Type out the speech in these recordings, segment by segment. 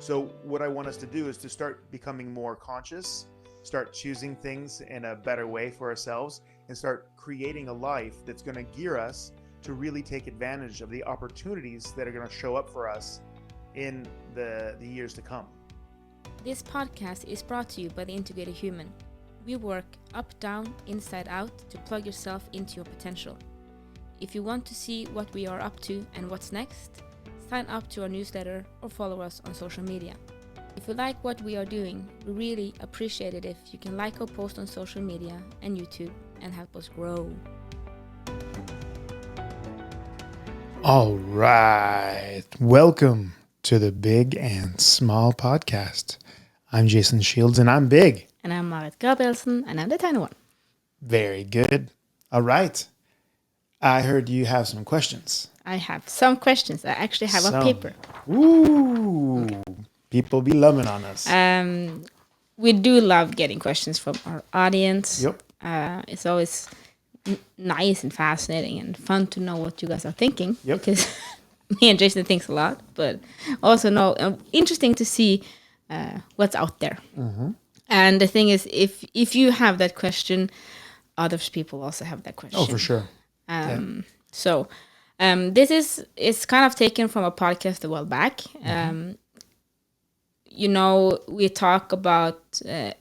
So what I want us to do is to start becoming more conscious, start choosing things in a better way for ourselves, and start creating a life that's going to gear us to really take advantage of the opportunities that are going to show up for us in the years to come. This podcast is brought to you by The Integrated Human. We work up, down, inside out to plug yourself into your potential. If you want to see what we are up to and what's next, sign up to our newsletter or follow us on social media. If you like what we are doing, we really appreciate it if you can like or post on social media and YouTube and help us grow. All right. Welcome to the Big and Small Podcast. I'm Jason Shields and I'm big. And I'm Marit Gabrielsen and I'm the tiny one. Very good. All right. I heard you have some questions. I have some questions. I actually have a paper. Ooh. People be loving on us. We do love getting questions from our audience. Yep. It's always nice and fascinating and fun to know what you guys are thinking. Yep. Because me and Jason thinks a lot, but also interesting to see what's out there. Mm-hmm. And the thing is, if you have that question, other people also have that question. Oh, for sure. So this is kind of taken from a podcast a while back. We talk about a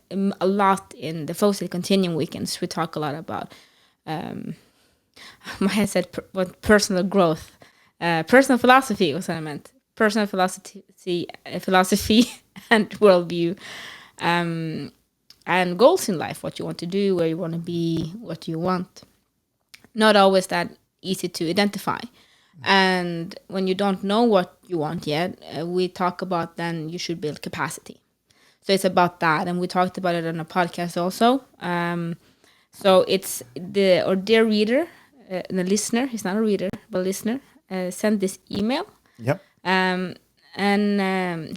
lot in the Focus Continuum weekends. We talk a lot about I said personal growth, personal philosophy was what I meant. Personal philosophy and worldview, and goals in life. What you want to do, where you want to be, what you want. Not always that easy to identify. And when you don't know what you want yet, we talk about then you should build capacity. So it's about that, and we talked about it on a podcast also. So it's dear reader, the listener, he's not a reader, but listener, sent this email. Yep. And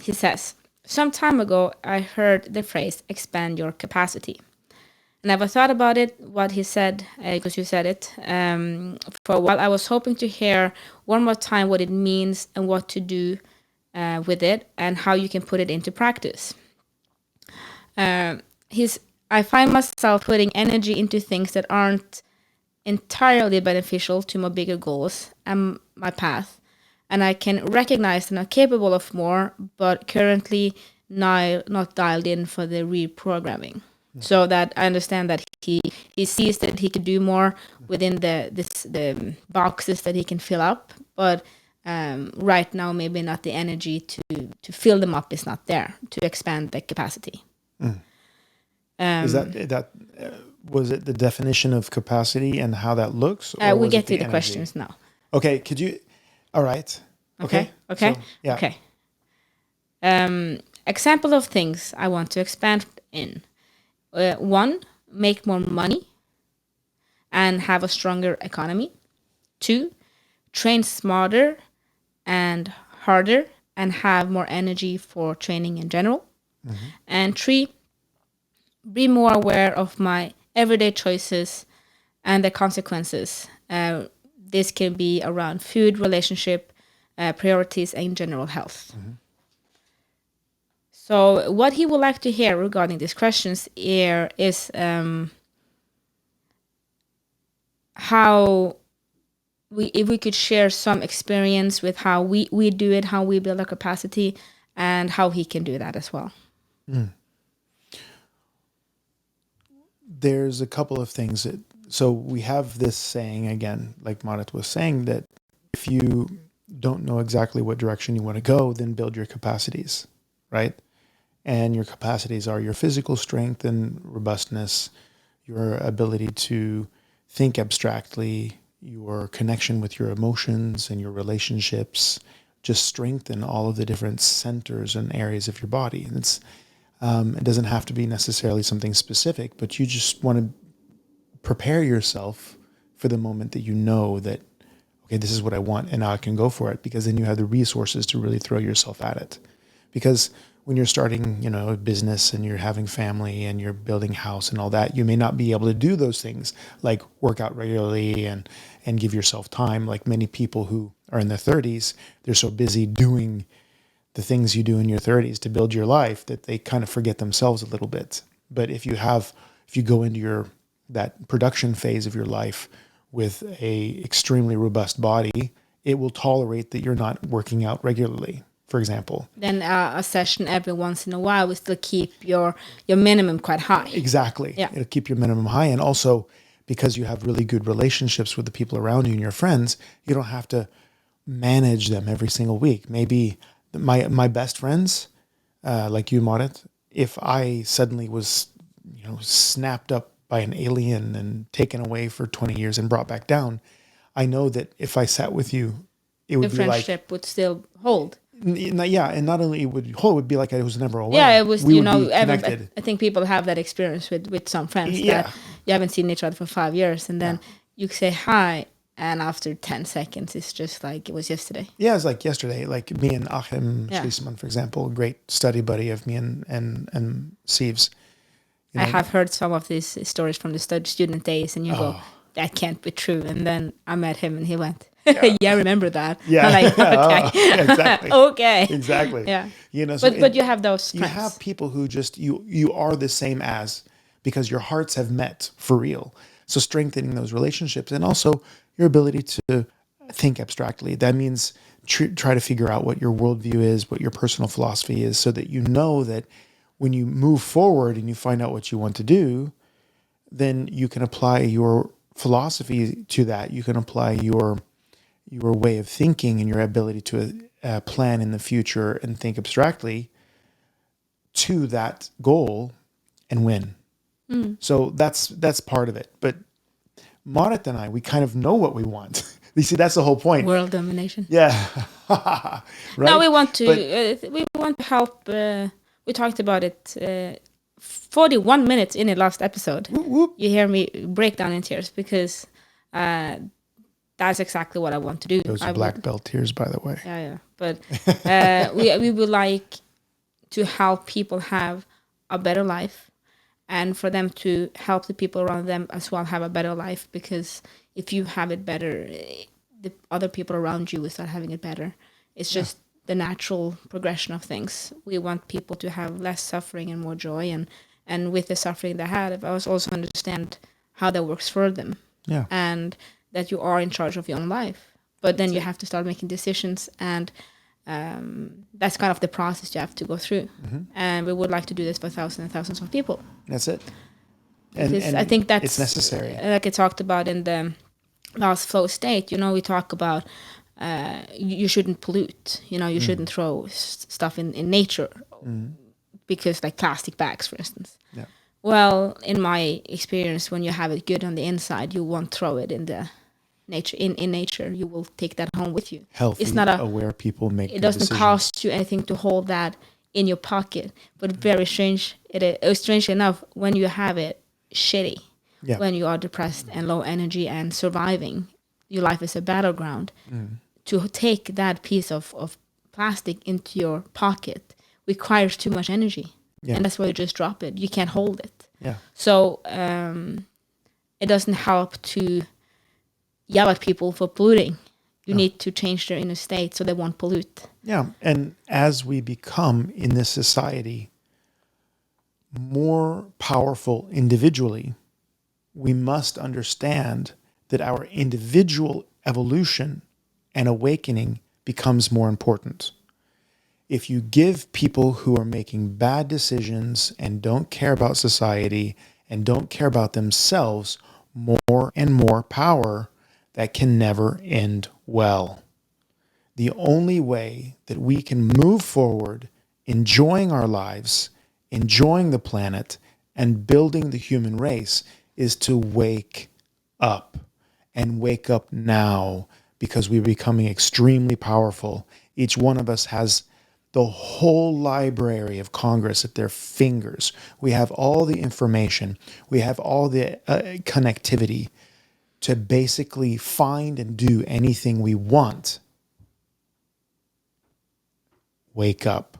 he says, some time ago, I heard the phrase, expand your capacity. Never thought about it, what he said, because you said it. For a while, I was hoping to hear one more time what it means and what to do with it and how you can put it into practice. I find myself putting energy into things that aren't entirely beneficial to my bigger goals and my path. And I can recognize that I'm capable of more, but currently not dialed in for the reprogramming. So that I understand that he sees that he could do more within the boxes that he can fill up, but right now maybe not the energy to fill them up is not there to expand the capacity. Is that was it the definition of capacity and how that looks? We get to the questions now. Okay, could you? All right. Okay. So, yeah. Okay. Example of things I want to expand in. 1, make more money and have a stronger economy. 2, train smarter and harder and have more energy for training in general. Mm-hmm. And 3, be more aware of my everyday choices and the consequences. This can be around food, relationship, priorities, and general health. Mm-hmm. So what he would like to hear regarding these questions here is if we could share some experience with how we do it, how we build our capacity, and how he can do that as well. There's a couple of things so we have this saying again, like Marit was saying, that if you don't know exactly what direction you want to go, then build your capacities, right? And your capacities are your physical strength and robustness, your ability to think abstractly, your connection with your emotions and your relationships, just strengthen all of the different centers and areas of your body. And it doesn't have to be necessarily something specific, but you just want to prepare yourself for the moment that you know that, okay, this is what I want and now I can go for it, because then you have the resources to really throw yourself at it. Because when you're starting, a business and you're having family and you're building a house and all that, you may not be able to do those things like work out regularly and give yourself time. Like many people who are in their 30s, they're so busy doing the things you do in your 30s to build your life, that they kind of forget themselves a little bit. But if you go into that production phase of your life with a extremely robust body, it will tolerate that you're not working out regularly, for example. Then a session every once in a while will still keep your minimum quite high. Exactly. Yeah. It'll keep your minimum high. And also, because you have really good relationships with the people around you and your friends, you don't have to manage them every single week. Maybe my best friends, like you, Marit, if I suddenly was, snapped up by an alien and taken away for 20 years and brought back down, I know that if I sat with you, it would The be like, friendship would still hold. yeah, and not only it would be like I was never away. Yeah, it was, we would be I connected. think people have that experience with some friends Yeah. that you haven't seen each other for 5 years, and then you say hi, and after 10 seconds, it's just like it was yesterday. Yeah, it's like yesterday, like me and Achim Yeah. Schließmann, for example, a great study buddy of me and Sieves. I have heard some of these stories from the student days, and you go, that can't be true. And then I met him, and he went, yeah, I remember that. Yeah. I'm like, okay. Yeah, exactly. Okay. Exactly. Yeah. So But you have those you friends. have people who just you are the same as, because your hearts have met for real. So strengthening those relationships, and also your ability to think abstractly. That means try to figure out what your worldview is, what your personal philosophy is, so that you know that when you move forward and you find out what you want to do, then you can apply your philosophy to that. You can apply your way of thinking and your ability to plan in the future and think abstractly to that goal and win. So that's part of it. But Marit and I, we kind of know what we want. You see, that's the whole point. World domination. Yeah. Right? No, we want to help. We talked about it 41 minutes in the last episode. Whoop, whoop. You hear me break down in tears because that's exactly what I want to do. Those are black belt tears, by the way. Yeah. But we would like to help people have a better life, and for them to help the people around them as well have a better life, because if you have it better, the other people around you will start having it better. It's just the natural progression of things. We want people to have less suffering and more joy, and with the suffering they had, I also understand how that works for them. Yeah. And that you are in charge of your own life. But then you have to start making decisions, and that's kind of the process you have to go through. And we would like to do this for thousands and thousands of people. That's it. And And I think that's it's necessary. Like I talked about in the last flow state, we talk about you shouldn't pollute, you shouldn't throw stuff in nature, because like plastic bags, for instance. Yeah. Well, in my experience, when you have it good on the inside, you won't throw it in the nature. In nature, you will take that home with you. Healthy, it's not aware people make it good doesn't decisions. cost you anything to hold that in your pocket. But very strange, strangely enough, when you have it shitty, when you are depressed and low energy and surviving, your life is a battleground. To take that piece of plastic into your pocket requires too much energy. Yeah. And that's why you just drop it. You can't hold it. Yeah. So it doesn't help to yell at people for polluting. You need to change their inner state so they won't pollute. Yeah. And as we become in this society more powerful individually, we must understand that our individual evolution and awakening becomes more important. If you give people who are making bad decisions and don't care about society and don't care about themselves more and more power, that can never end well. The only way that we can move forward, enjoying our lives, enjoying the planet, and building the human race is to wake up, and wake up now, because we're becoming extremely powerful. Each one of us has the whole library of Congress at their fingers. We have all the information. We have all the connectivity to basically find and do anything we want. Wake up.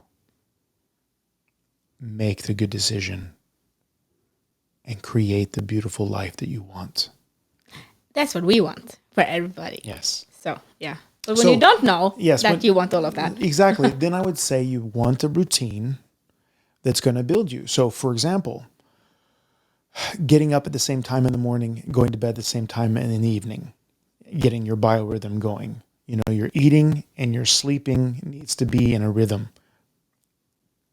Make the good decision. And create the beautiful life that you want. That's what we want for everybody. Yes. So, yeah. But when you So, don't know yes, that when- you want all of that. Exactly. Then I would say you want a routine that's going to build you. So, for example, getting up at the same time in the morning, going to bed at the same time in the evening, getting your biorhythm going. You know, your eating and your sleeping needs to be in a rhythm,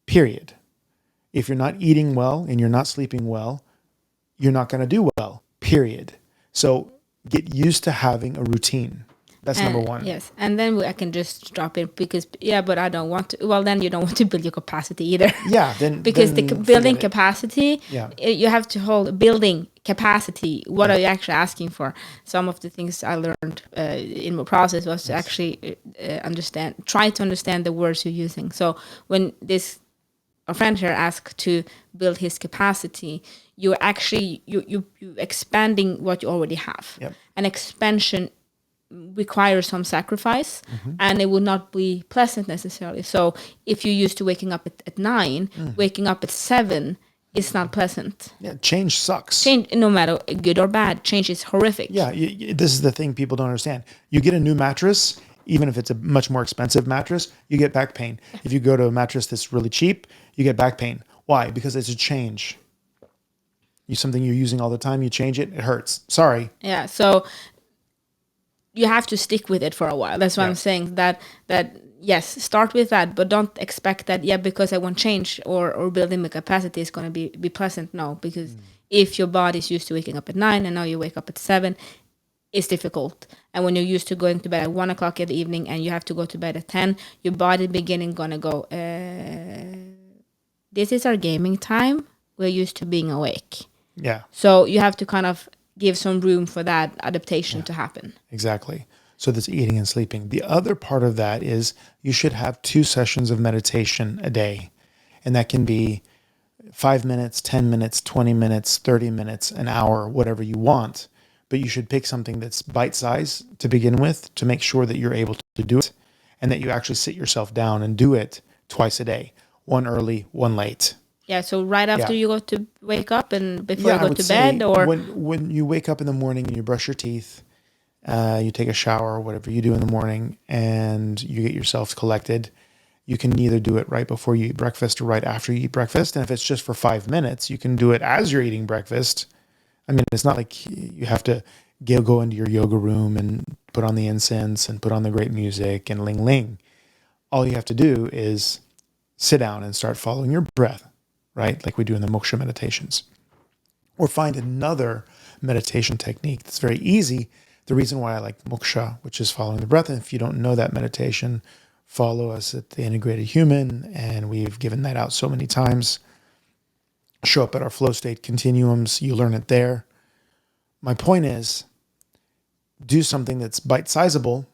period. If you're not eating well and you're not sleeping well, you're not going to do well, period. So get used to having a routine. That's number one. Yes, and then I can just drop in because but I don't want to. Well, then you don't want to build your capacity either. Yeah, then Because then the building forget it. capacity, Yeah. you have to hold building capacity. What are you actually asking for? Some of the things I learned in my process was to actually try to understand the words you're using. So when a friend here asked to build his capacity, you're actually you expanding what you already have. Yep. An expansion requires some sacrifice, Mm-hmm. and it would not be pleasant necessarily. So if you're used to waking up at 9, waking up at 7 is not pleasant. Yeah, change sucks. Change, no matter good or bad, change is horrific. Yeah, this is the thing people don't understand. You get a new mattress, even if it's a much more expensive mattress, you get back pain. If you go to a mattress that's really cheap, you get back pain. Why? Because it's a change. Something you're using all the time, you change it, it hurts. Sorry. Yeah, so you have to stick with it for a while. That's why I'm saying that yes, start with that, but don't expect that because I want change or building my capacity is going to be pleasant. No, because if your body is used to waking up at 9 and now you wake up at 7, it's difficult. And when you're used to going to bed at 1 o'clock in the evening and you have to go to bed at 10, your body beginning going to go, this is our gaming time. We're used to being awake. Yeah, So you have to kind of give some room for that adaptation to happen. exactly. So that's eating and sleeping. The other part of that is you should have 2 sessions of meditation a day. And that can be 5 minutes, 10 minutes, 20 minutes, 30 minutes, an hour, whatever you want. But you should pick something that's bite-sized to begin with to make sure that you're able to do it and that you actually sit yourself down and do it twice a day. One early, one late. Yeah, so right after Yeah. you go to wake up and before you I go would to say bed, or when you wake up in the morning and you brush your teeth, you take a shower, whatever you do in the morning, and you get yourself collected. You can either do it right before you eat breakfast or right after you eat breakfast. And if it's just for 5 minutes, you can do it as you're eating breakfast. I mean, it's not like you have to go into your yoga room and put on the incense and put on the great music and ling ling. All you have to do is sit down and start following your breath, right? Like we do in the moksha meditations. Or find another meditation technique that's very easy. The reason why I like moksha, which is following the breath, and if you don't know that meditation, follow us at the Integrated Human, and we've given that out so many times. Show up at our flow state continuums, you learn it there. My point is, do something that's bite-sizable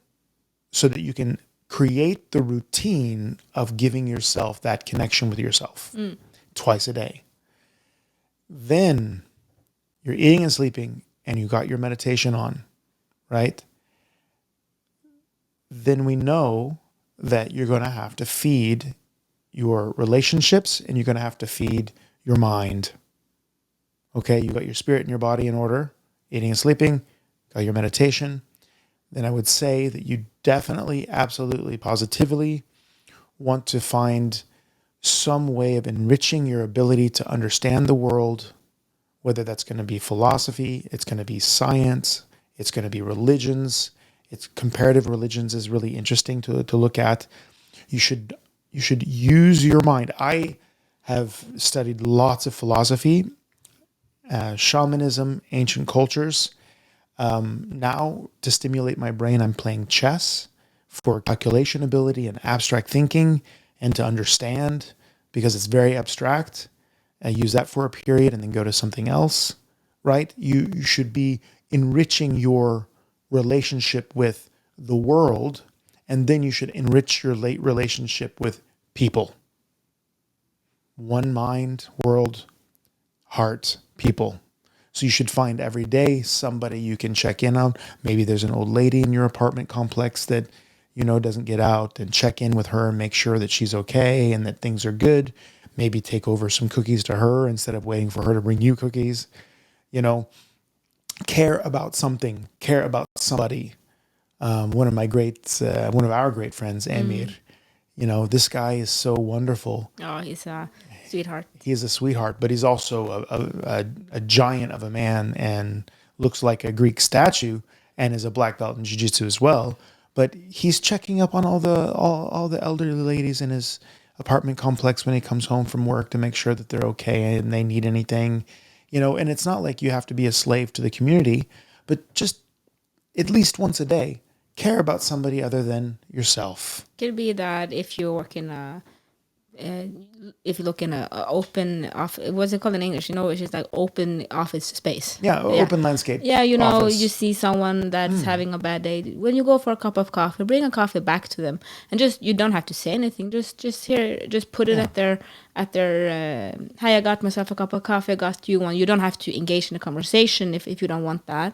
so that you can create the routine of giving yourself that connection with yourself twice a day. Then you're eating and sleeping and you got your meditation on, right? Then we know that you're going to have to feed your relationships and you're going to have to feed your mind. Okay, you got your spirit and your body in order, eating and sleeping, got your meditation. Then I would say that you definitely, absolutely, positively want to find some way of enriching your ability to understand the world, whether that's going to be philosophy, it's going to be science, it's going to be religions. It's comparative religions is really interesting to look at. You should use your mind. I have studied lots of philosophy, shamanism, ancient cultures. Now, to stimulate my brain, I'm playing chess for calculation ability and abstract thinking and to understand because it's very abstract. I use that for a period and then go to something else, right? You should be enriching your relationship with the world, and then you should enrich your late relationship with people. One mind, world, heart, people. So you should find every day somebody you can check in on. Maybe there's an old lady in your apartment complex that doesn't get out, and check in with her and make sure that she's okay and that things are good. Maybe take over some cookies to her instead of waiting for her to bring you cookies. Care about something, care about somebody. one of our great friends, Amir. You know, this guy is so wonderful. Oh, he's a sweetheart. He is a sweetheart, but he's also a giant of a man and looks like a Greek statue, and is a black belt in jiu-jitsu as well. But he's checking up on all the elderly ladies in his apartment complex when he comes home from work to make sure that they're okay and they need anything, you know. And it's not like you have to be a slave to the community, but just at least once a day, care about somebody other than yourself. Could be that if you work in if you look in a open office, what's it called in English? You know, it's just like open office space. Yeah, open landscape. Yeah, you know, office. you see someone that's having a bad day. When you go for a cup of coffee, bring a coffee back to them, and you don't have to say anything. Just put it at their Hey, I got myself a cup of coffee. I got you one. You don't have to engage in a conversation if you don't want that.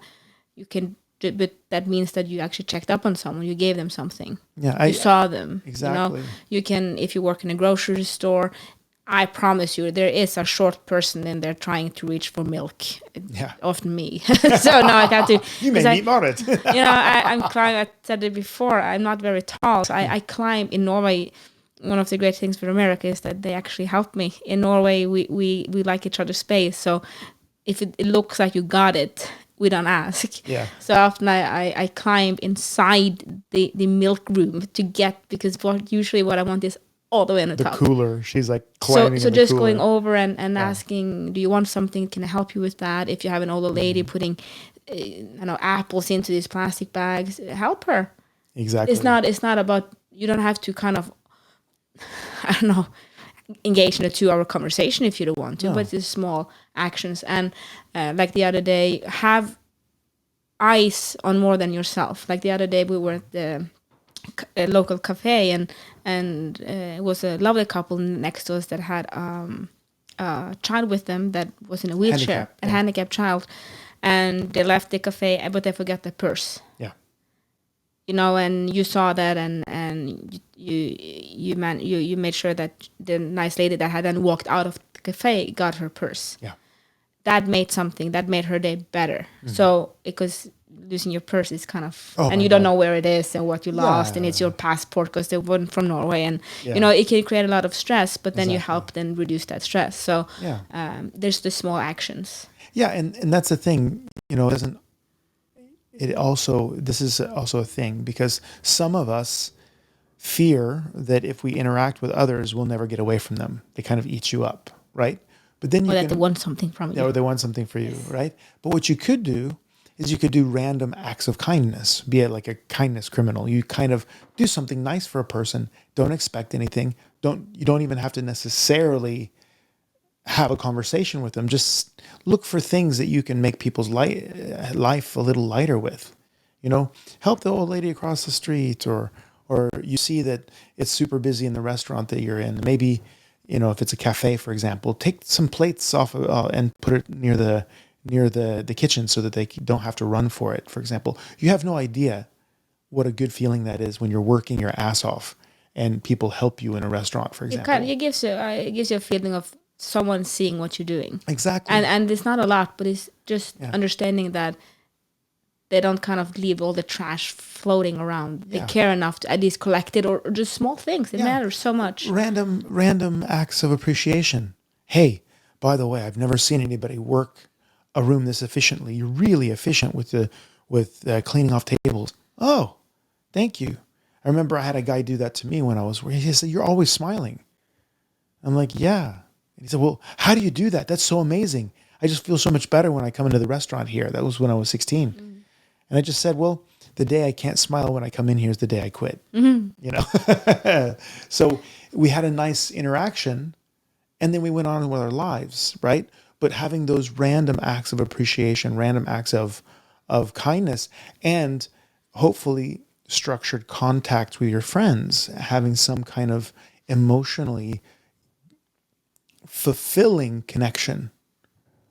You can. But that means that you actually checked up on someone. You gave them something. Yeah, you saw them. Exactly. You know, you can, if you work in a grocery store, I promise you, there is a short person in there trying to reach for milk. Yeah. Often me. So now I got to. You may meet Marit. You know, I'm climbing. I said it before. I'm not very tall, so I climb in Norway. One of the great things for America is that they actually help me. In Norway, we like each other's space. So if it looks like you got it, we don't ask. Yeah. So often I climb inside the milk room to get, because usually what I want is all the way on the top. The cooler. She's like climbing. So in just the cooler. going over and asking, do you want something? Can I help you with that? If you have an older lady putting, apples into these plastic bags, help her. Exactly. It's not about, you don't have to kind of, I don't know, engage in a 2-hour conversation if you don't want to, but it's small actions. And like the other day, have eyes on more than yourself. Like the other day, we were at the local cafe, and it was a lovely couple next to us that had a child with them that was in a wheelchair, a handicapped child, and they left the cafe, but they forgot their purse. Yeah. You know, and you saw that, and you made sure that the nice lady that had then walked out of the cafe got her purse. Yeah. That made her day better. So because losing your purse is kind of, and you don't know where it is and what you lost, and it's your passport because they weren't from Norway, and you know, it can create a lot of stress. But then you help then reduce that stress. So there's the small actions. Yeah, and that's the thing. You know, this is also a thing, because some of us fear that if we interact with others, we'll never get away from them. They kind of eat you up, right? But then They want something from you. Or they want something for you, right? But what you could do is you could do random acts of kindness, be it like a kindness criminal. You kind of do something nice for a person. Don't expect anything. You don't even have to necessarily have a conversation with them. Just look for things that you can make people's life a little lighter with. You know, help the old lady across the street, or you see that it's super busy in the restaurant that you're in. Maybe, you know, if it's a cafe, for example, take some plates off and put it near the kitchen so that they don't have to run for it. For example, you have no idea what a good feeling that is when you're working your ass off and people help you in a restaurant, for example. It gives you a feeling of someone seeing what you're doing. Exactly. And it's not a lot, but it's just understanding that they don't kind of leave all the trash floating around. They care enough to at least collect it, or just small things. It matters so much. Random acts of appreciation. Hey, by the way, I've never seen anybody work a room this efficiently. You're really efficient with cleaning off tables. Oh, thank you. I remember I had a guy do that to me when I was working. He said, "You're always smiling." I'm like, "Yeah." And he said, "Well, how do you do that? That's so amazing. I just feel so much better when I come into the restaurant here." That was when I was 16. And I just said, well, the day I can't smile when I come in here is the day I quit. You know? So we had a nice interaction, and then we went on with our lives, right? But having those random acts of appreciation, random acts of kindness, and hopefully structured contact with your friends, having some kind of emotionally fulfilling connection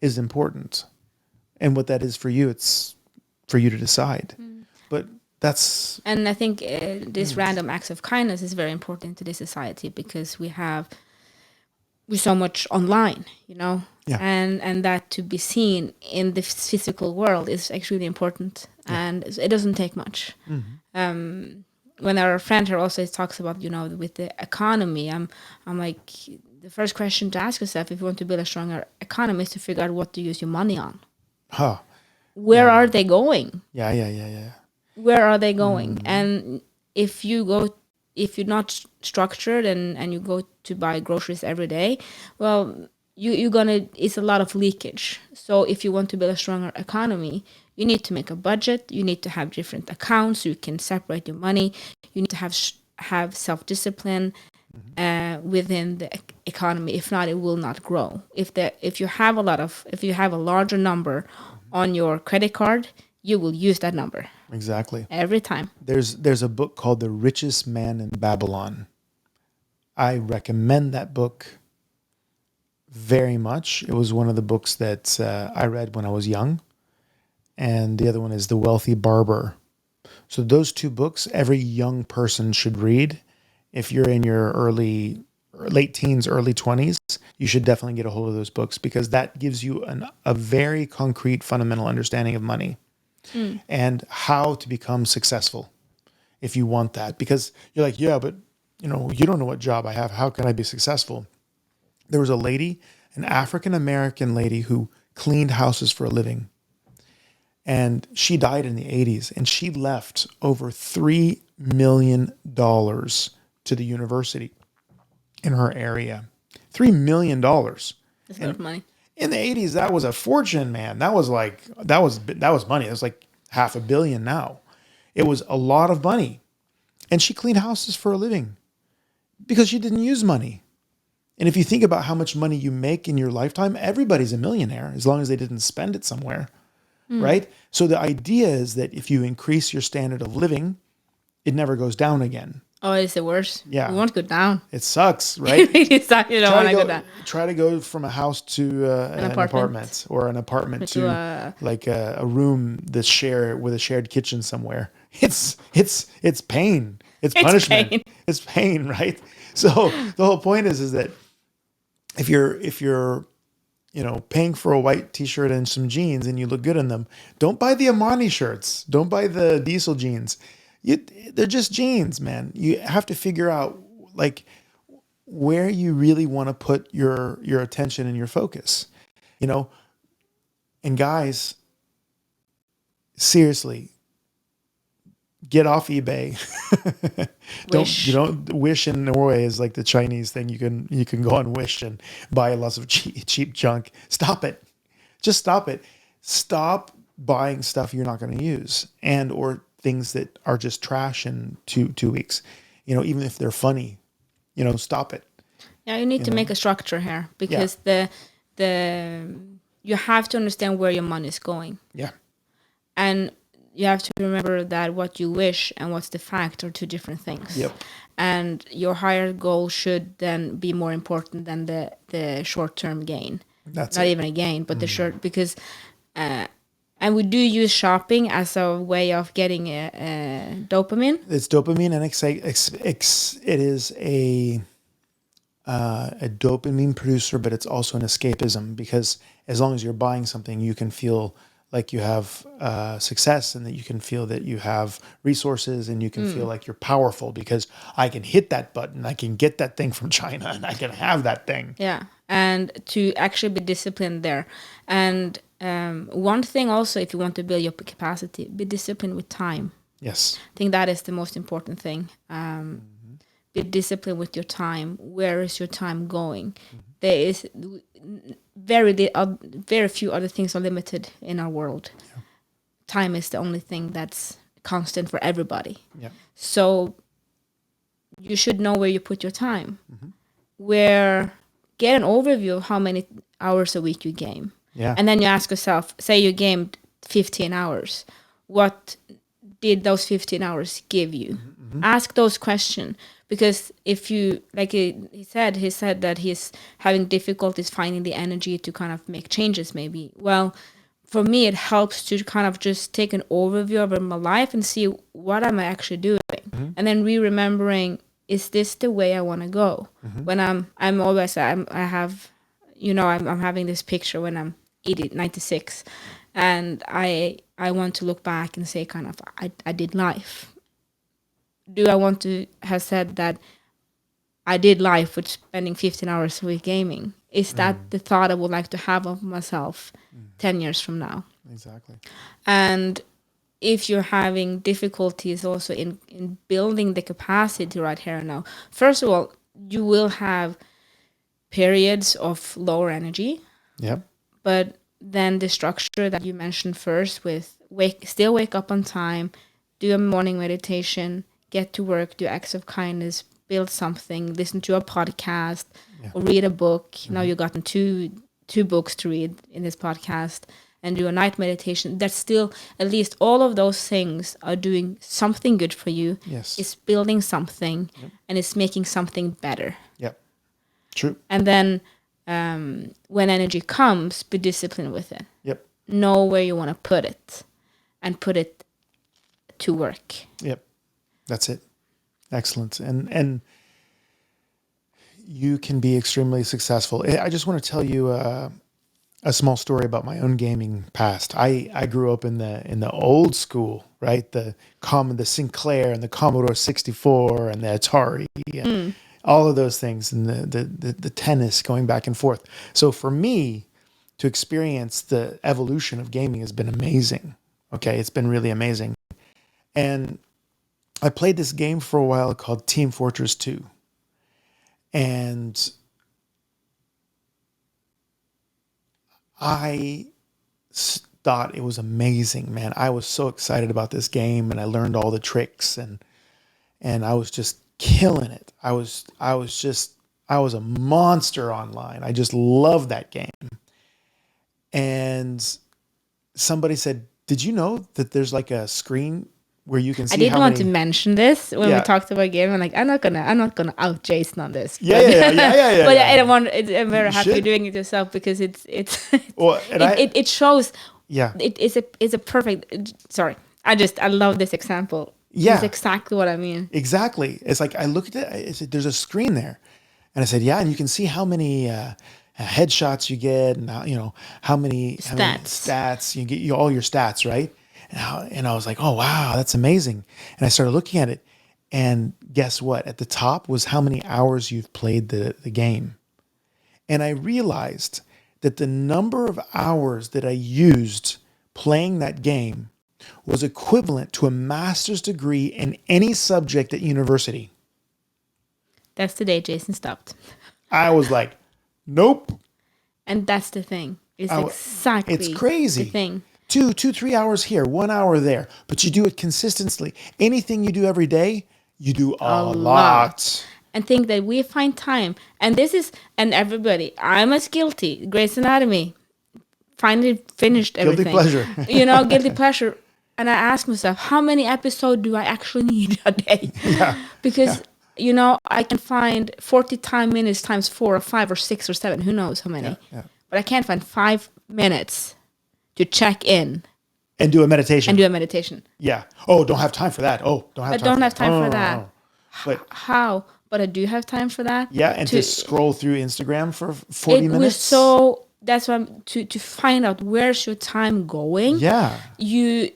is important. And what that is for you, it's for you to decide. But that's... And I think this random acts of kindness is very important to this society, because we have with so much online, Yeah. and that to be seen in the physical world is extremely important, and it doesn't take much. When our friend here also talks about, with the economy, I'm like, the first question to ask yourself if you want to build a stronger economy is to figure out what to use your money on. Huh. Where are they going? Yeah. Where are they going? And if you're not structured and you go to buy groceries every day, well, it's a lot of leakage. So if you want to build a stronger economy, you need to make a budget. You need to have different accounts so you can separate your money. You need to have self-discipline within the economy. If not, it will not grow. If you have a larger number on your credit card, you will use that number Exactly. every time. There's a book called The Richest Man in Babylon. I recommend that book very much. It was one of the books that I read when I was young. And the other one is The Wealthy Barber. So those two books, every young person should read. If you're in your late teens, early 20s, you should definitely get a hold of those books, because that gives you a very concrete, fundamental understanding of money and how to become successful if you want that. Because you're like, yeah, but you don't know what job I have. How can I be successful? There was a lady, an African-American lady, who cleaned houses for a living. And she died in the 80s, and she left over $3 million to the university in her area. $3 million. That's a lot of money. In the 80s, that was a fortune, man. That was money. That was like $500 million now. It was a lot of money. And she cleaned houses for a living because she didn't use money. And if you think about how much money you make in your lifetime, everybody's a millionaire as long as they didn't spend it somewhere, right? So the idea is that if you increase your standard of living, it never goes down again. Oh, it's the worst. Yeah. We won't go down. It sucks, right? You don't want to go down. Try to go from a house to an apartment, or an apartment to a room that's with a shared kitchen somewhere. It's pain. It's punishment. Pain. It's pain, right? So the whole point is that if you're paying for a white t-shirt and some jeans and you look good in them, don't buy the Armani shirts. Don't buy the Diesel jeans. They're just jeans, man. You have to figure out where you really want to put your attention and your focus, and guys, seriously, get off eBay. Don't Wish in Norway is like the Chinese thing. You can go on Wish and buy lots of cheap junk. Stop it. Just stop it. Stop buying stuff you're not going to use, or things that are just trash in two weeks. Even if they're funny, stop it. Yeah, you need to make a structure here, because you have to understand where your money is going. Yeah. And you have to remember that what you wish and what's the fact are two different things. Yep. And your higher goal should then be more important than the short-term gain. That's not it. even a gain, but the short, because and we do use shopping as a way of getting dopamine. It's dopamine, and it is a dopamine producer, but it's also an escapism, because as long as you're buying something, you can feel like you have success, and that you can feel that you have resources, and you can feel like you're powerful because I can hit that button, I can get that thing from China, and I can have that thing. Yeah, and to actually be disciplined there. And one thing also, if you want to build your capacity, be disciplined with time. Yes. I think that is the most important thing. Be disciplined with your time. Where is your time going? There is very few other things are limited in our world. Yeah. Time is the only thing that's constant for everybody. Yeah. So you should know where you put your time. Get an overview of how many hours a week you game. Yeah. And then you ask yourself, say you gamed 15 hours. What did those 15 hours give you? Ask those questions. Because if you, like he said that he's having difficulties finding the energy to kind of make changes maybe. Well, for me, it helps to kind of just take an overview of my life and see what am I actually doing. And then remembering is this the way I want to go? When I'm always I have, I'm having this picture when I'm 96, and I want to look back and say kind of I did life. Do I want to have said that I did life with spending 15 hours a week gaming? Is that the thought I would like to have of myself 10 years from now? Exactly. And if you're having difficulties also in building the capacity right here and now, first of all, you will have periods of lower energy. Yep. But then the structure that you mentioned first with wake up on time, do a morning meditation, get to work, do acts of kindness, build something, listen to a podcast, or read a book. Now you've gotten two books to read in this podcast, and do a night meditation. That's still, at least all of those things are doing something good for you. Yes. It's building something, and it's making something better. Yep. True. And then when energy comes, be disciplined with it. Yep. Know where you want to put it, and put it to work. Yep. That's it. Excellent. And you can be extremely successful. I just want to tell you a small story about my own gaming past. I grew up in the old school, right? The Sinclair and the Commodore 64 and the Atari and all of those things, and the tennis going back and forth. So for me to experience the evolution of gaming has been amazing. Okay. It's been really amazing. And I played this game for a while called Team Fortress 2. And I thought it was amazing, man. I was so excited about this game, and I learned all the tricks, and I was just killing it. I was a monster online. I just loved that game. And somebody said, "Did you know that there's like a screen where you can see?" I didn't want to mention this when we Yeah. talked about game. I'm like, I'm not gonna out Jason on this. Yeah. But yeah. I don't want. I'm very You happy you're should. doing it yourself, because it's Well, and it shows. yeah. It's a perfect. Sorry, I love this example. Yeah. It's exactly what I mean. Exactly. It's like I looked at it, I said, there's a screen there. And I said, yeah, and you can see how many headshots you get, and how many stats you get, all your stats, right? And I was like, oh wow, that's amazing. And I started looking at it, and guess what? At the top was how many hours you've played the game. And I realized that the number of hours that I used playing that game was equivalent to a master's degree in any subject at university. That's the day Jason stopped. I was like, nope. And that's the thing. It's exactly It's crazy. the thing. 3 hours here, 1 hour there, but you do it consistently. Anything you do every day, you do a lot. And think that we find time. And this is, and everybody, I'm as guilty. Grey's Anatomy, finally finished everything. Guilty pleasure. Guilty pleasure. And I ask myself, how many episodes do I actually need a day? Because, I can find 40 minutes times 4 or 5 or 6 or 7, who knows how many. Yeah. But I can't find 5 minutes to check in And do a meditation. and do a meditation. Yeah. Oh, don't have time for that. Oh, don't have I time don't for have time that. for No. that. But How? But I do have time for that. yeah, and to scroll through Instagram for 40 It minutes. was so, that's why to find out where's your time going. Yeah. You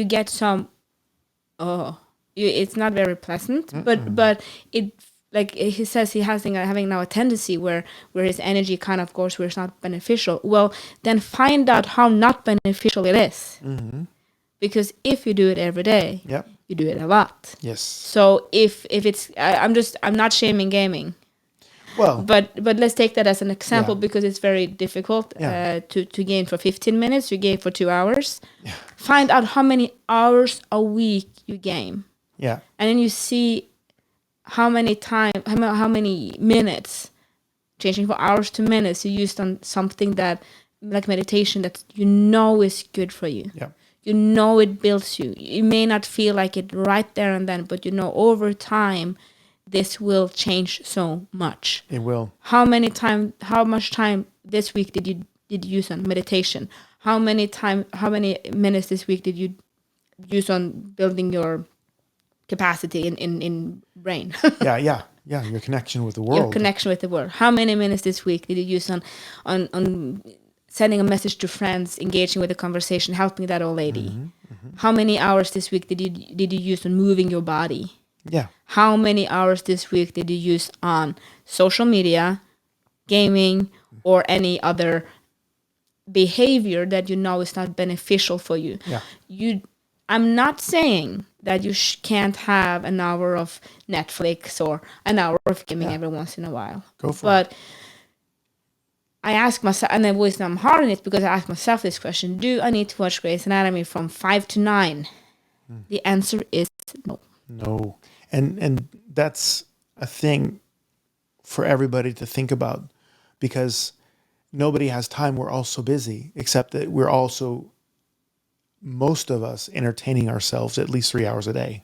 get some, it's not very pleasant, but it, like he says, he has having now a tendency where his energy kind of goes where it's not beneficial. Well, then find out how not beneficial it is. Mm-hmm. Because if you do it every day, Yep. you do it a lot. Yes. So if it's, I'm not shaming gaming. Well, But let's take that as an example, Yeah. because it's very difficult Yeah. to game for 15 minutes. You game for 2 hours. Find out how many hours a week you game, yeah. and then you see how many minutes, changing from hours to minutes, you used on something that, like meditation, that is good for you. Yeah. It builds you. You may not feel like it right there and then, but over time, this will change so much. It will. How much time this week did you use on meditation? How many minutes this week did you use on building your capacity in brain. Yeah. Your connection with the Your world. connection with the world. How many minutes this week did you use on sending a message to friends, engaging with a conversation, helping that old lady? How many hours this week did you use on moving your body? Yeah. How many hours this week did you use on social media, gaming, or any other behavior that you know is not beneficial for you? Yeah. I'm not saying that you can't have an hour of Netflix or an hour of gaming every once in a while. Go for but it. I ask myself, and the reason I'm hard on it because I ask myself this question: do I need to watch Grey's Anatomy from 5 to 9? The answer is no. No. And that's a thing for everybody to think about, because nobody has time. We're all so busy, except that we're also, most of us, entertaining ourselves at least 3 hours a day.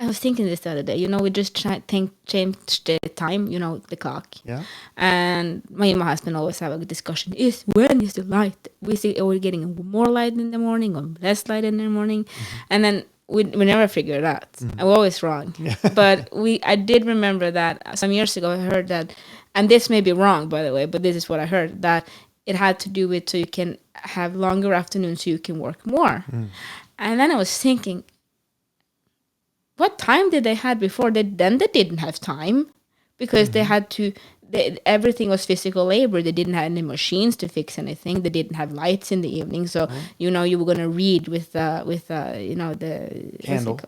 I was thinking this the other day. We just changed the time, the clock. Yeah. And me and my husband always have a discussion: when is the light? We see, are we getting more light in the morning or less light in the morning? And then we never figure it out. And we're always wrong. But I did remember that some years ago I heard that, and this may be wrong, by the way, but this is what I heard, that it had to do with so you can have longer afternoons so you can work more. And then I was thinking, what time did they had before? They didn't have time, because they had to. Everything was physical labor. They didn't have any machines to fix anything. They didn't have lights in the evening, so you were gonna read with the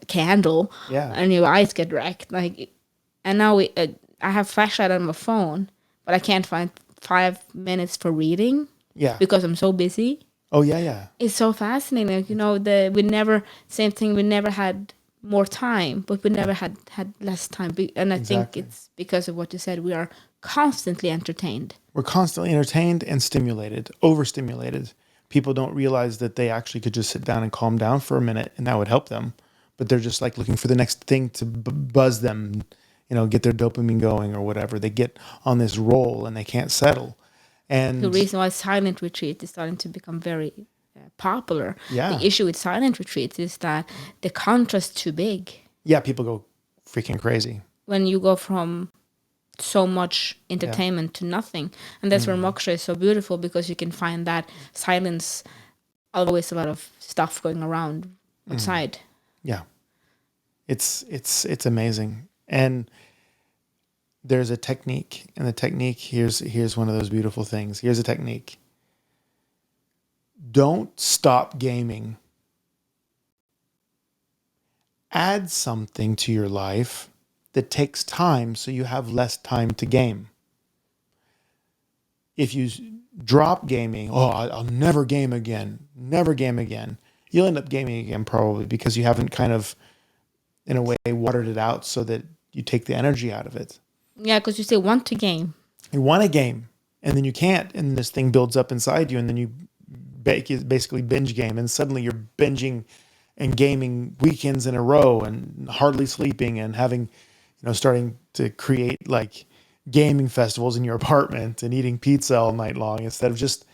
candle, and your eyes get wrecked. And now I have flashlight on my phone, but I can't find 5 minutes for reading. Yeah. Because I'm so busy. Oh yeah. It's so fascinating. Same thing. We never had more time, but we never had less time. And I think it's because of what you said. We are constantly entertained. We're constantly entertained and stimulated, overstimulated. People don't realize that they actually could just sit down and calm down for a minute, and that would help them. But they're just like looking for the next thing to buzz them, get their dopamine going or whatever. They get on this roll and they can't settle. And the reason why silent retreat is starting to become very popular. Yeah. The issue with silent retreats is that the contrast is too big. Yeah, people go freaking crazy when you go from so much entertainment to nothing. And that's where moksha is so beautiful, because you can find that silence, always a lot of stuff going around outside. Yeah. It's amazing. And there's a technique, and the technique, here's one of those beautiful things. Here's a technique. Don't stop gaming. Add something to your life that takes time so you have less time to game. If you drop gaming, I'll never game again, you'll end up gaming again probably, because you haven't kind of, in a way, watered it out so that you take the energy out of it. Yeah, because you still want to game. You want to game, and then you can't, and this thing builds up inside you, and then you basically binge game, and suddenly you're binging and gaming weekends in a row and hardly sleeping and having, starting to create like gaming festivals in your apartment and eating pizza all night long instead of just,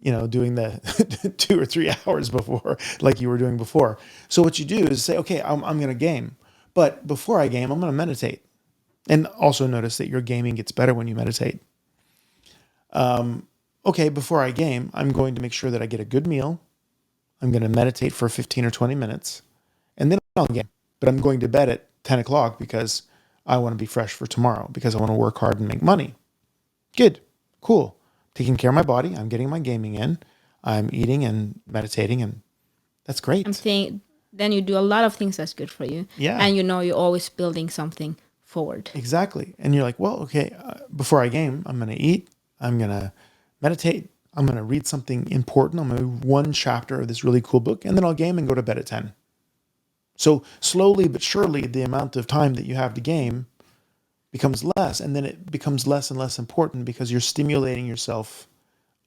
doing the 2 or 3 hours before, like you were doing before. So what you do is say, okay, I'm going to game, but before I game, I'm going to meditate. And also notice that your gaming gets better when you meditate. Okay, before I game, I'm going to make sure that I get a good meal. I'm going to meditate for 15 or 20 minutes, and then I'll game. But I'm going to bed at 10 o'clock because I want to be fresh for tomorrow, because I want to work hard and make money. Good. Cool. Taking care of my body. I'm getting my gaming in. I'm eating and meditating, and that's great. Then you do a lot of things that's good for you. Yeah. And you're always building something forward. Exactly. And you're like, well, okay, before I game, I'm going to eat. I'm going to meditate. I'm going to read something important. I'm going to read one chapter of this really cool book, and then I'll game and go to bed at 10. So slowly but surely, the amount of time that you have to game becomes less, and then it becomes less and less important because you're stimulating yourself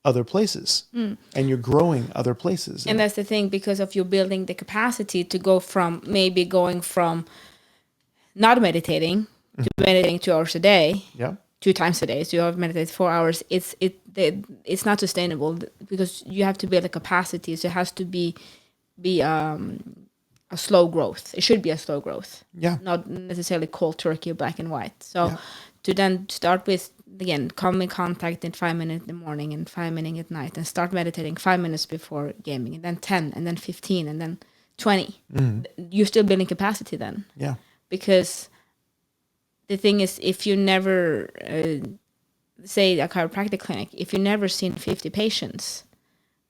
other places and you're growing other places. And that's the thing, because of you building the capacity to go from not meditating to meditating 2 hours a day. Yeah. 2 times a day, so you have meditated 4 hours. It's not sustainable, because you have to build a capacity. So it has to be a slow growth. It should be a slow growth, Yeah. not necessarily cold turkey or black and white. So Yeah. to then start with, again, come in contact in 5 minutes in the morning and 5 minutes at night, and start meditating 5 minutes before gaming, and then 10, and then 15, and then 20. You're still building capacity then. Yeah. Because the thing is, if you never, say a chiropractic clinic, if you never seen 50 patients,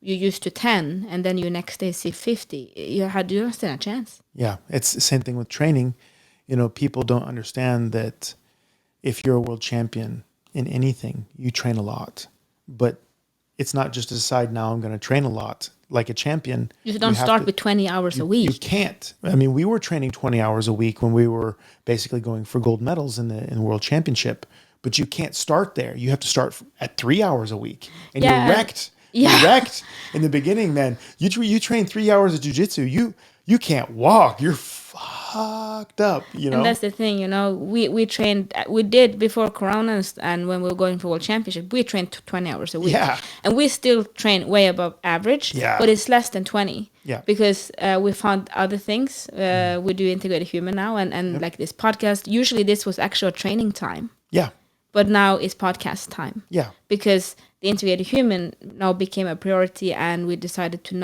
you used to 10, and then you next day see 50, you don't stand a chance. Yeah. It's the same thing with training. You know, people don't understand that if you're a world champion in anything, you train a lot. But it's not just to decide, now I'm going to train a lot. Like a champion, You don't have start to- with 20 hours a you week. can't. I mean, we were training 20 hours a week when we were basically going for gold medals in the world championship. But you can't start there. You have to start at 3 hours a week, and Yeah. you're wrecked. Yeah. You're wrecked in the beginning, man. You train 3 hours of jujitsu. You can't walk. You're fucked up. You know. And that's the thing, we trained, we did before Corona, and when we were going for World Championship, we trained 20 hours a week. Yeah. And we still train way above average, Yeah. but it's less than 20. Yeah. Because we found other things. We do Integrated Human now, and like this podcast. Usually this was actual training time, Yeah. but now it's podcast time. Yeah. Because the Integrated Human now became a priority, and we decided to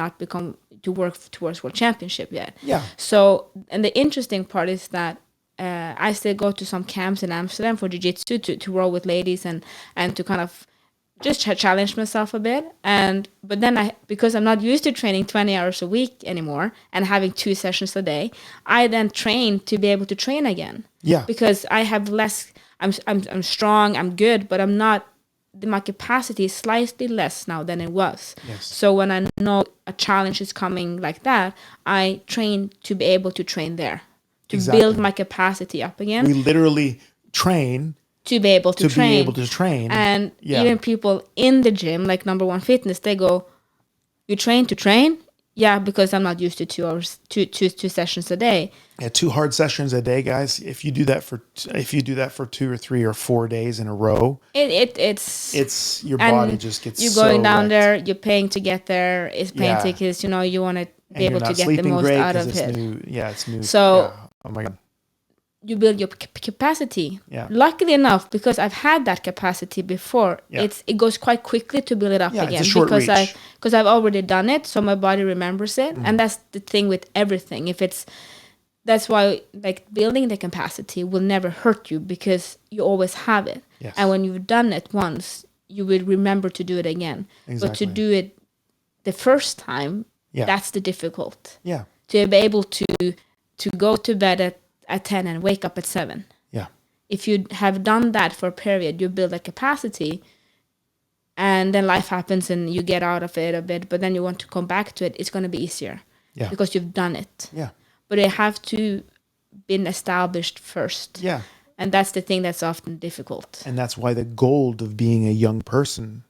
work towards World Championship yet. Yeah. So, and the interesting part is that I still go to some camps in Amsterdam for jiu-jitsu to roll with ladies and to kind of just challenge myself a bit. But then because I'm not used to training 20 hours a week anymore and having 2 sessions a day, I then train to be able to train again. Yeah. Because I have less, I'm strong, I'm good, but I'm not, my capacity is slightly less now than it was. Yes. So when I know a challenge is coming like that, I train to be able to train there, to Exactly. build my capacity up again, We literally train to be able to train. be able to train. And Yeah. even people in the gym, like Number One Fitness, they go, "You train to train?" Yeah, because I'm not used to 2 hours, two sessions a day. Yeah, 2 hard sessions a day, guys. If you do that for 2 or 3 or 4 days in a row, It's your and body just gets you're so going down wrecked. there, you're paying to get there, it's paying Yeah. tickets, you want to And be you're able to not get the sleeping most great out 'cause of it's it. new. Yeah, it's new. So- yeah. Oh my god. You build your capacity. Yeah. Luckily enough, because I've had that capacity before, Yeah. it goes quite quickly to build it up Yeah, it's a again, short because reach. I've already done it, so my body remembers it, Mm-hmm. and that's the thing with everything. That's why, like, building the capacity will never hurt you, because you always have it. Yes. And when you've done it once, you will remember to do it again. But to Exactly. do it the first time, Yeah. that's the difficult. Yeah. To be able to go to bed at 10 and wake up at 7. Yeah. If you have done that for a period, you build a capacity, and then life happens and you get out of it a bit, but then you want to come back to it, it's going to be easier Yeah. because you've done it. Yeah. But it have to been established first. Yeah. And that's the thing that's often difficult. And that's why the gold of being a young person,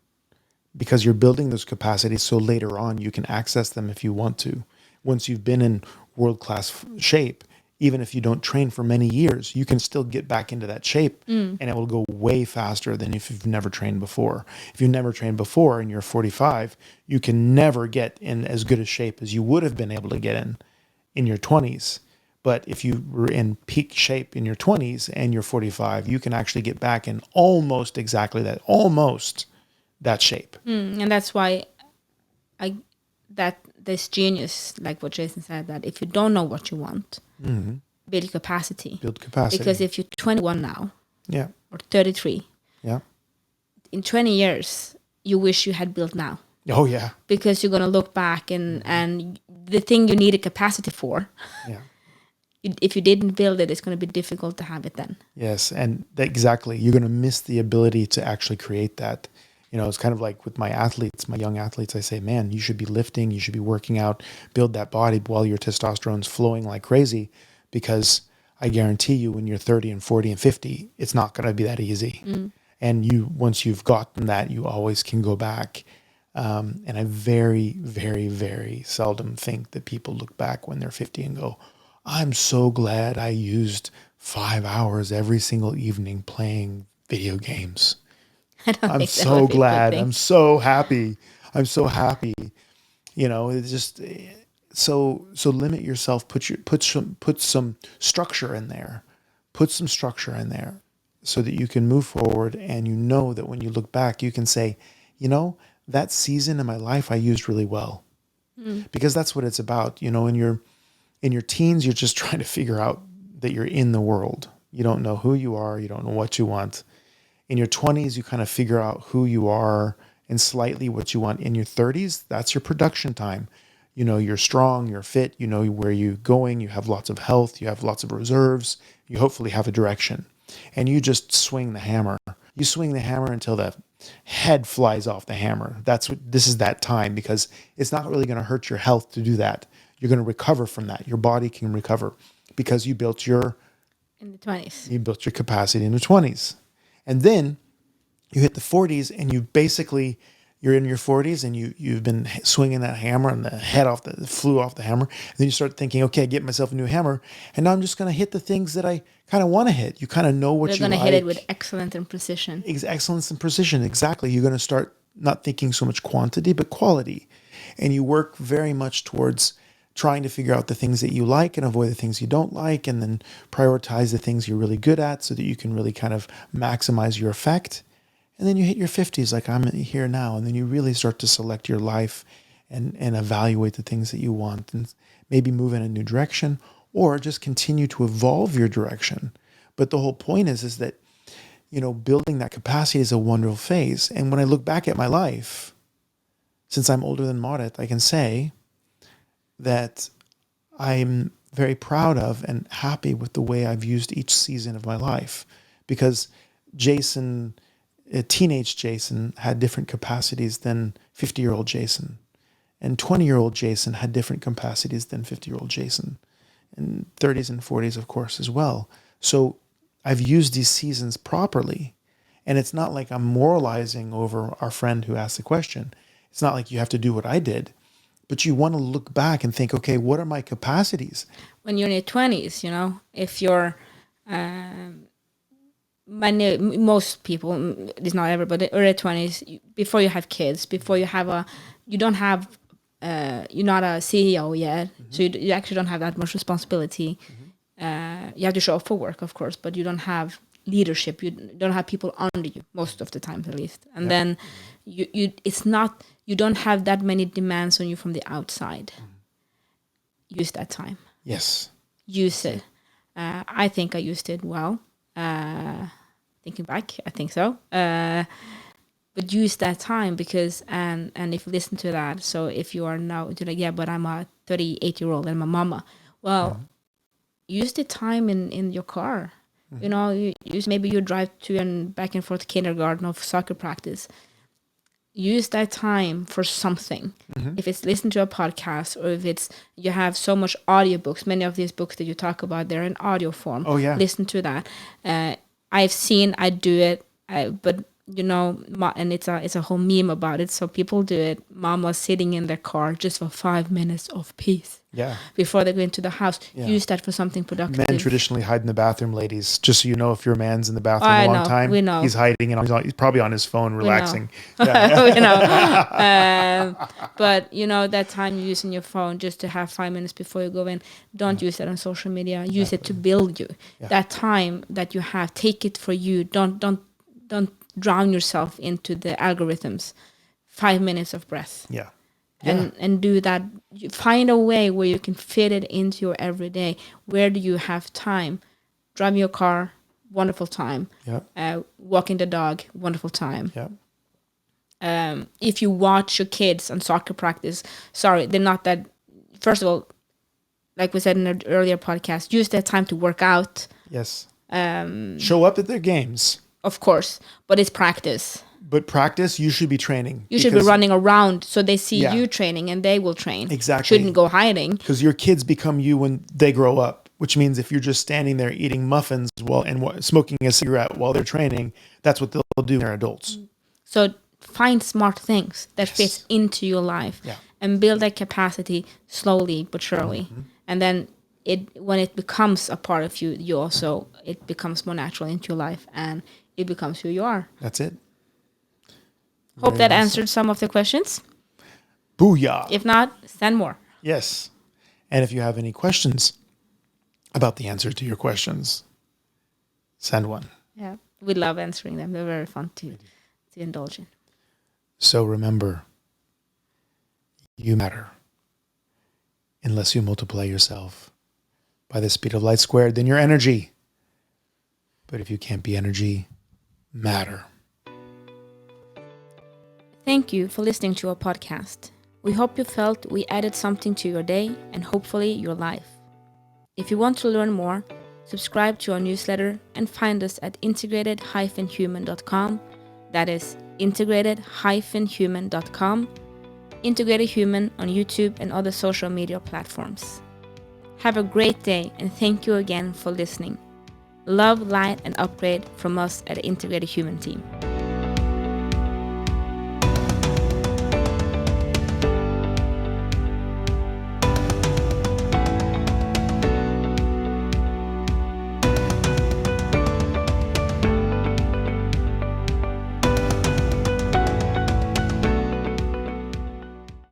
because you're building those capacities so later on you can access them if you want to. Once you've been in world-class shape, even if you don't train for many years, you can still get back into that shape and it will go way faster than if you've never trained before. If you've never trained before and you're 45, you can never get in as good a shape as you would have been able to get in your 20s. But if you were in peak shape in your 20s and you're 45, you can actually get back in almost that shape. And that's why this genius, like what Jason said, that if you don't know what you want, build capacity. Build capacity. Because if you're 21 now yeah. or 33, Yeah. in 20 years, you wish you had built now. Oh, yeah. Because you're going to look back and the thing you needed capacity for, Yeah. if you didn't build it, it's going to be difficult to have it then. Yes. And exactly. You're going to miss the ability to actually create that. You know, it's kind of like with my athletes, my young athletes, I say, man, you should be lifting, you should be working out, build that body while your testosterone's flowing like crazy, because I guarantee you when you're 30 and 40 and 50, it's not going to be that easy. And once you've gotten that, you always can go back. And I very, very, very seldom think that people look back when they're 50 and go, I'm so glad I used 5 hours every single evening playing video games. I'm so glad. I'm so happy. I'm so happy. You know, it's just so limit yourself. Put some structure in there. Put some structure in there so that you can move forward, and you know that when you look back, you can say, you know, that season in my life I used really well. Because that's what it's about. You know, in your teens, you're just trying to figure out that you're in the world. You don't know who you are. You don't know what you want. In your 20s, you kind of figure out who you are and slightly what you want. In your 30s, that's your production time. You know, you're strong, you're fit, you know where you're going, you have lots of health, you have lots of reserves, you hopefully have a direction. And you just swing the hammer. You swing the hammer until the head flies off the hammer. This is that time, because it's not really going to hurt your health to do that. You're going to recover from that. Your body can recover because you built your capacity in the 20s. And then you hit the 40s, and you're in your 40s, and you've been swinging that hammer, and the head flew off the hammer. And then you start thinking, okay, get myself a new hammer, and now I'm just going to hit the things that I kind of want to hit. You kind of know what you like. You're going to hit it with excellence and precision. Excellence and precision, exactly. You're going to start not thinking so much quantity, but quality. And you work very much towards trying to figure out the things that you like and avoid the things you don't like, and then prioritize the things you're really good at so that you can really kind of maximize your effect. And then you hit your 50s like I'm here now, and then you really start to select your life and evaluate the things that you want, and maybe move in a new direction or just continue to evolve your direction. But the whole point is that, you know, building that capacity is a wonderful phase. And when I look back at my life, since I'm older than Marit, I can say that I'm very proud of and happy with the way I've used each season of my life, because teenage Jason had different capacities than 50-year-old Jason, and 20-year-old Jason had different capacities than 50-year-old Jason, and 30s and 40s, of course, as well. So I've used these seasons properly, and it's not like I'm moralizing over our friend who asked the question. It's not like you have to do what I did, but you want to look back and think, okay, what are my capacities? When you're in your 20s, you know, if you're most people, it's not everybody, early 20s, before you have kids, before you have you're not a CEO yet, so you actually don't have that much responsibility. You have to show up for work, of course, but you don't have leadership. You don't have people under you most of the time, at least. And then you don't have that many demands on you from the outside. Use that time. Yes. Use it. I think I used it well. Thinking back, I think so. But use that time, because and if you listen to that, so if you are now like, yeah, but I'm a 38-year-old and I'm a mama. Well, use the time in your car. You know, maybe you drive to and back and forth kindergarten or soccer practice. Use that time for something. If it's listen to a podcast, or if it's you have so much audiobooks, many of these books that you talk about, they're in audio form. Oh yeah. Listen to that. I do it, but you know, and it's a whole meme about it. So people do it. Mom was sitting in their car just for 5 minutes of peace. Yeah. Before they go into the house. Yeah. Use that for something productive. Men traditionally hide in the bathroom, ladies. Just so you know, if your man's in the bathroom a long time, we know. He's hiding, and he's probably on his phone relaxing. Yeah. We know. But you know, that time you're using your phone just to have 5 minutes before you go in, don't use that on social media. Use it to build you. Yeah. That time that you have, take it for you. Don't drown yourself into the algorithms. 5 minutes of breath. Yeah. And do that. Find a way where you can fit it into your everyday. Where do you have time? Driving your car, wonderful time. Yeah. Walking the dog, wonderful time. Yeah. If you watch your kids on soccer practice, sorry, they're not that. First of all, like we said in an earlier podcast, use that time to work out. Yes. Show up at their games. Of course, but it's practice. But practice, you should be training. You should be running around so they see you training and they will train. Exactly. Shouldn't go hiding. Because your kids become you when they grow up, which means if you're just standing there eating muffins and smoking a cigarette while they're training, that's what they'll do when they're adults. So find smart things that fits into your life and build that capacity slowly but surely. And then when it becomes a part of you, it becomes more natural into your life and it becomes who you are. That's it. Hope that answered some of the questions. Booyah. If not, send more. Yes. And if you have any questions about the answer to your questions, send one. Yeah, we love answering them. They're very fun to indulge in. So remember, you matter. Unless you multiply yourself by the speed of light squared, then you're energy. But if you can't be energy, matter. Thank you for listening to our podcast. We hope you felt we added something to your day and hopefully your life. If you want to learn more, subscribe to our newsletter and find us at integrated-human.com. That is integrated-human.com. Integrated Human on YouTube and other social media platforms. Have a great day and thank you again for listening. Love, light, and upgrade from us at the Integrated Human team.